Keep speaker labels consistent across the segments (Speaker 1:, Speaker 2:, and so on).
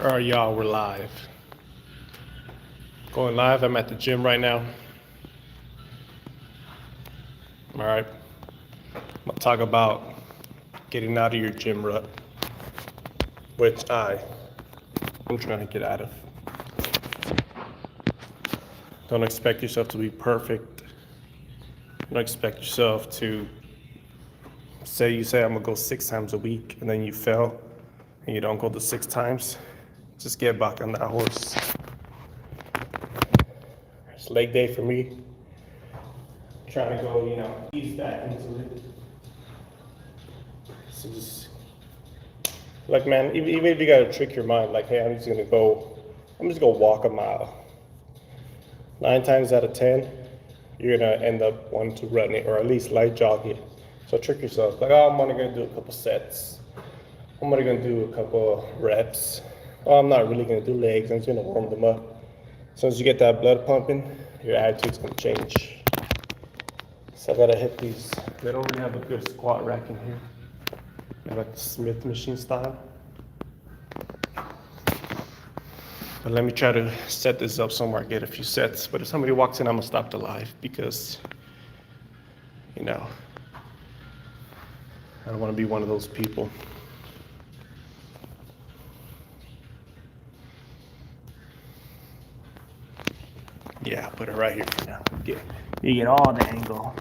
Speaker 1: All right, y'all, we're live. Going live. I'm at the gym right now. All right. I'm gonna talk about getting out of your gym rut, which I'm trying to get out of. Don't expect yourself to be perfect. Don't expect yourself to say I'm gonna go 6 times a week and then you fail and you don't go the 6 times. Just get back on that horse. It's leg day for me. Trying to go, ease back into it. So just, like, man, even if you gotta trick your mind, like, hey, I'm just gonna walk a mile. 9 times out of 10, you're gonna end up wanting to run it or at least light jog it. So trick yourself, like, oh, I'm only gonna do a couple sets. I'm only gonna do a couple reps. Oh, I'm not really gonna do legs, I'm just gonna warm them up. As soon as you get that blood pumping, your attitude's gonna change. So I gotta hit these. They don't really have a good squat rack in here. They like the Smith machine style. But let me try to set this up somewhere, get a few sets. But if somebody walks in, I'm gonna stop the live because, I don't wanna be one of those people. Yeah, put it right here for now. You get all the angle.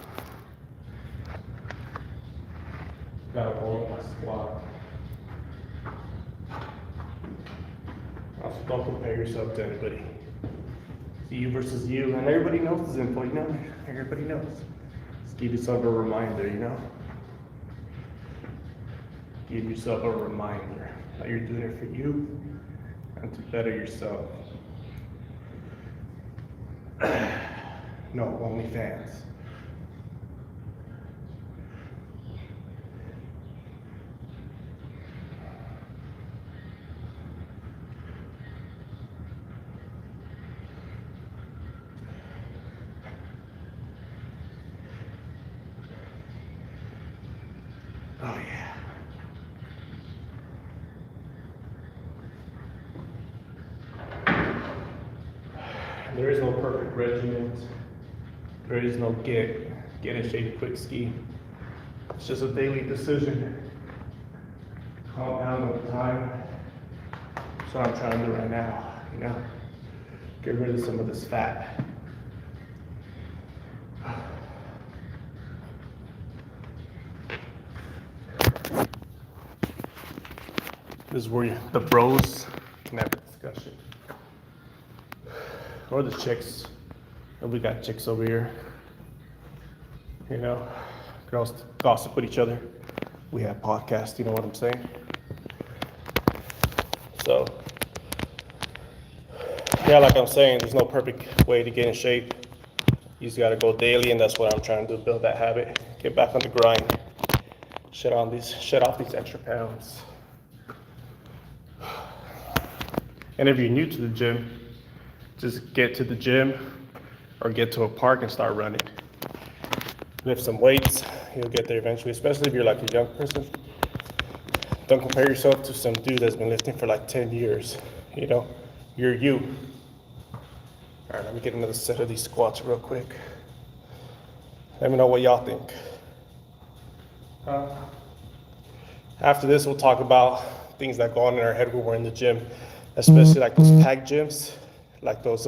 Speaker 1: Gotta warm up my squat. Also, don't compare yourself to anybody. It's you versus you, and everybody knows this info, Everybody knows. Just give yourself a reminder, Give yourself a reminder that you're doing it for you and to better yourself. No, OnlyFans. Oh yeah. There is no perfect regimen. There is no get in shape quick scheme. It's just a daily decision. Compound over time. That's what I'm trying to do right now, Get rid of some of this fat. This is where the bros can have a discussion. Or the chicks. And we got chicks over here. Girls gossip with each other. We have podcasts, you know what I'm saying? So, yeah, like I'm saying, there's no perfect way to get in shape. You just gotta go daily, and that's what I'm trying to do, build that habit. Get back on the grind. Shed off these extra pounds. And if you're new to the gym, just get to the gym or get to a park and start running. Lift some weights, you'll get there eventually, especially if you're like a young person. Don't compare yourself to some dude that's been lifting for like 10 years. You're you. All right, let me get another set of these squats real quick. Let me know what y'all think. After this, we'll talk about things that go on in our head when we're in the gym, especially like those packed gyms, like those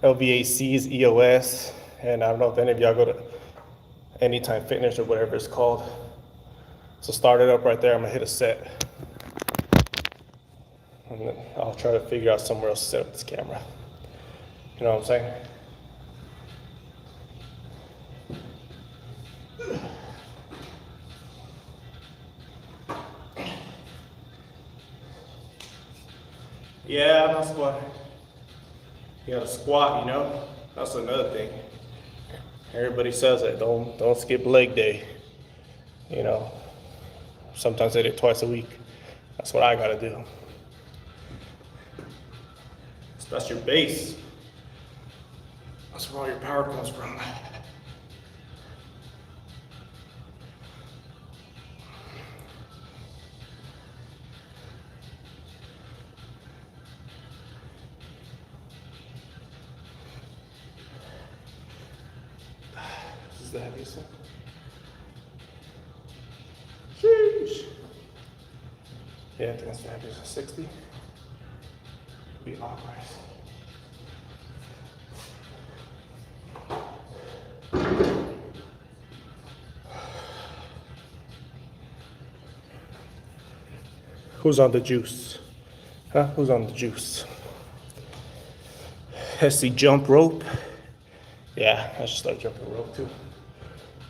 Speaker 1: LVACs, EOS, and I don't know if any of y'all go to Anytime Fitness or whatever it's called. So start it up right there. I'm gonna hit a set. And then I'll try to figure out somewhere else to set up this camera. You know what I'm saying? Yeah, I'm not squatting. You gotta squat, That's another thing. Everybody says it. Don't skip leg day. Sometimes I do it twice a week. That's what I gotta do. So that's your base. That's where all your power comes from. is the heaviest one. Sheesh. Yeah, I think that's the heaviest. 60. Be awkward. Who's on the juice? Huh? Who's on the juice? Has the jump rope? Yeah, I should start jumping rope too.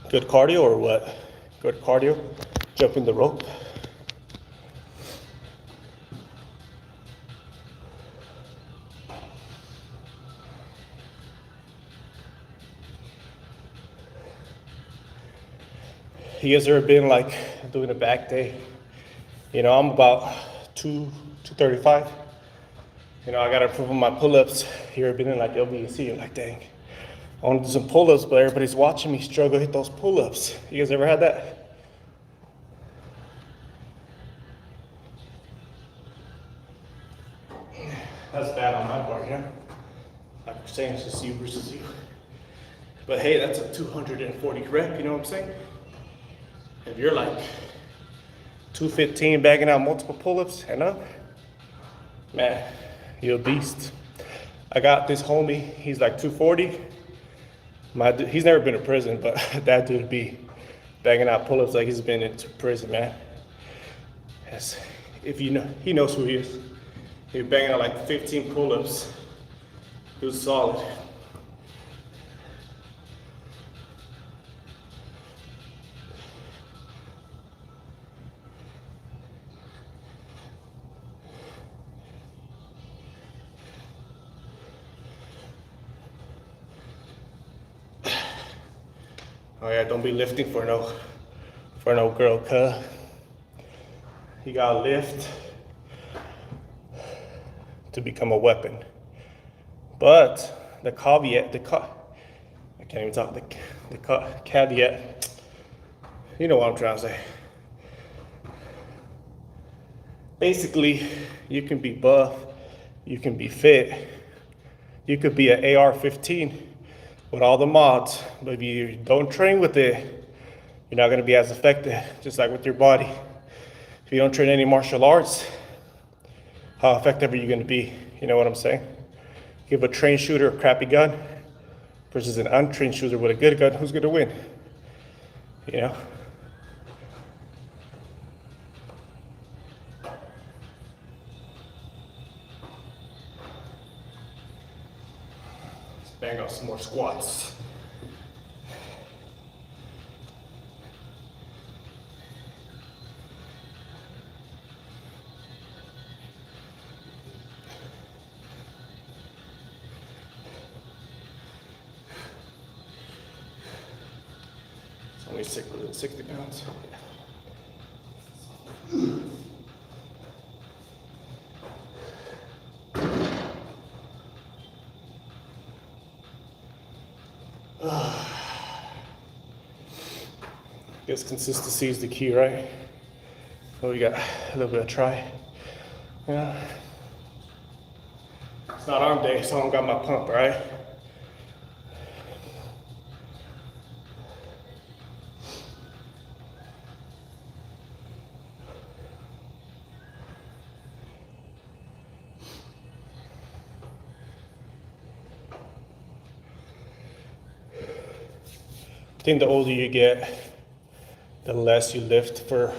Speaker 1: Good cardio or what? Good cardio? Jumping the rope. You guys ever been like doing a back day? You know, I'm about 235. You know, I gotta improve on my pull-ups. You ever been in like LBC? You're like, dang, I want to do some pull-ups, but everybody's watching me struggle to hit those pull-ups. You guys ever had that? That's bad on my part, yeah. Like you're saying, it's just you versus you. But hey, that's a 240 rep, you know what I'm saying? If you're like 215 bagging out multiple pull-ups and up, man, you're a beast. I got this homie, he's like 240. He's never been to prison, but that dude be bagging out pull-ups like he's been into prison, man. Yes. If you know, he knows who he is. He was banging out like 15 pull-ups. He was solid. Oh yeah, don't be lifting for no girl, cuh. You gotta lift to become a weapon. But the caveat, I can't even talk, the caveat, you know what I'm trying to say. Basically, you can be buff, you can be fit, you could be an AR-15 with all the mods, but if you don't train with it, you're not gonna be as effective, just like with your body. If you don't train any martial arts, how effective are you gonna be? You know what I'm saying? Give a trained shooter a crappy gun versus an untrained shooter with a good gun, who's gonna win? You know? Let's bang out some more squats. Only 60 pounds. Guess consistency is the key, right? So we got a little bit of try. Yeah. It's not arm day, so I don't got my pump, right? I think the older you get, the less you lift for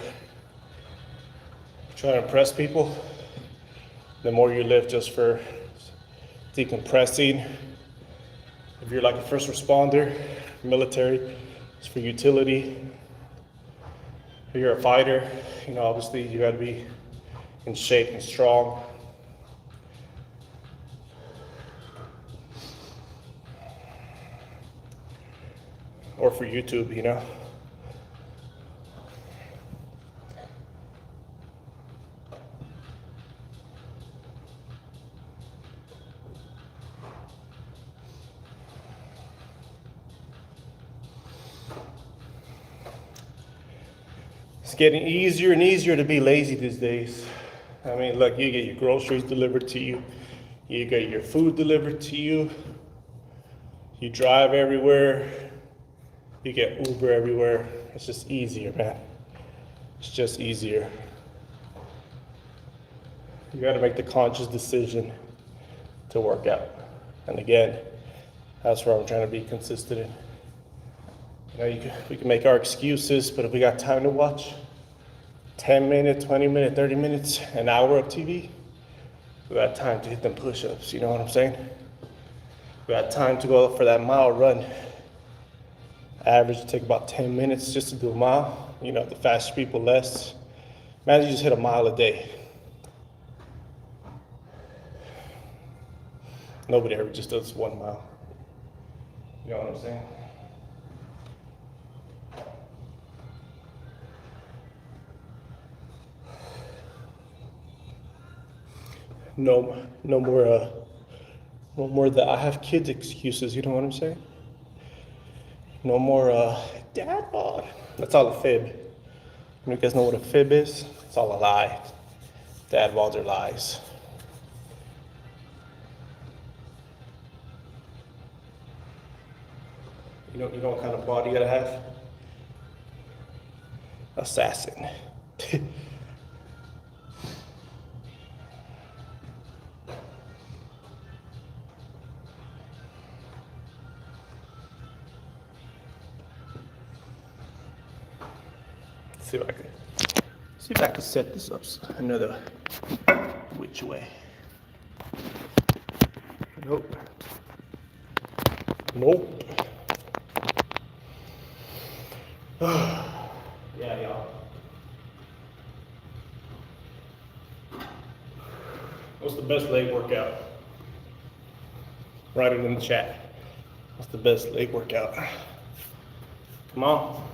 Speaker 1: trying to impress people. The more you lift just for decompressing. If you're like a first responder, military, it's for utility. If you're a fighter, you know, obviously you gotta be in shape and strong. Or for YouTube, you know. It's getting easier and easier to be lazy these days. I mean, look, you get your groceries delivered to you, you get your food delivered to you, you drive everywhere. You get Uber everywhere. It's just easier, man. It's just easier. You got to make the conscious decision to work out. And again, that's where I'm trying to be consistent in. We can make our excuses, but if we got time to watch 10 minutes, 20 minutes, 30 minutes, an hour of TV, we got time to hit them push-ups, you know what I'm saying? We got time to go for that mile run. Average take about 10 minutes just to do a mile. You know, the faster people, less. Imagine you just hit a mile a day. Nobody ever just does 1 mile. You know what I'm saying? No more the I have kids excuses, you know what I'm saying? No more dad bod. That's all a fib. You guys know what a fib is? It's all a lie. Dad bods are lies. You know what kind of body you gotta have? Assassin. See if I can set this up another which way. Nope. Yeah, y'all. What's the best leg workout? Write it in the chat. What's the best leg workout? Come on.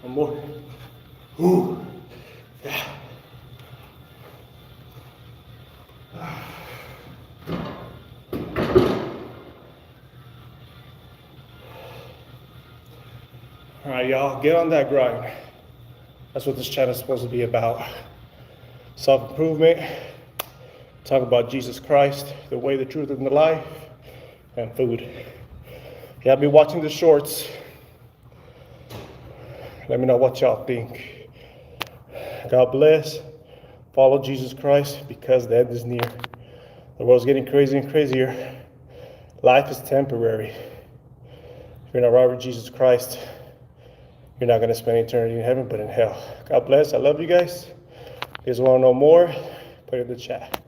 Speaker 1: One more. Ooh. Yeah. All right, y'all, get on that grind. That's what this channel is supposed to be about. Self-improvement, talk about Jesus Christ, the way, the truth, and the life, and food. Y'all be watching the shorts. Let me know what y'all think. God bless. Follow Jesus Christ because the end is near. The world's getting crazier and crazier. Life is temporary. If you're not right with Jesus Christ, you're not going to spend eternity in heaven, but in hell. God bless. I love you guys. If you guys want to know more, put it in the chat.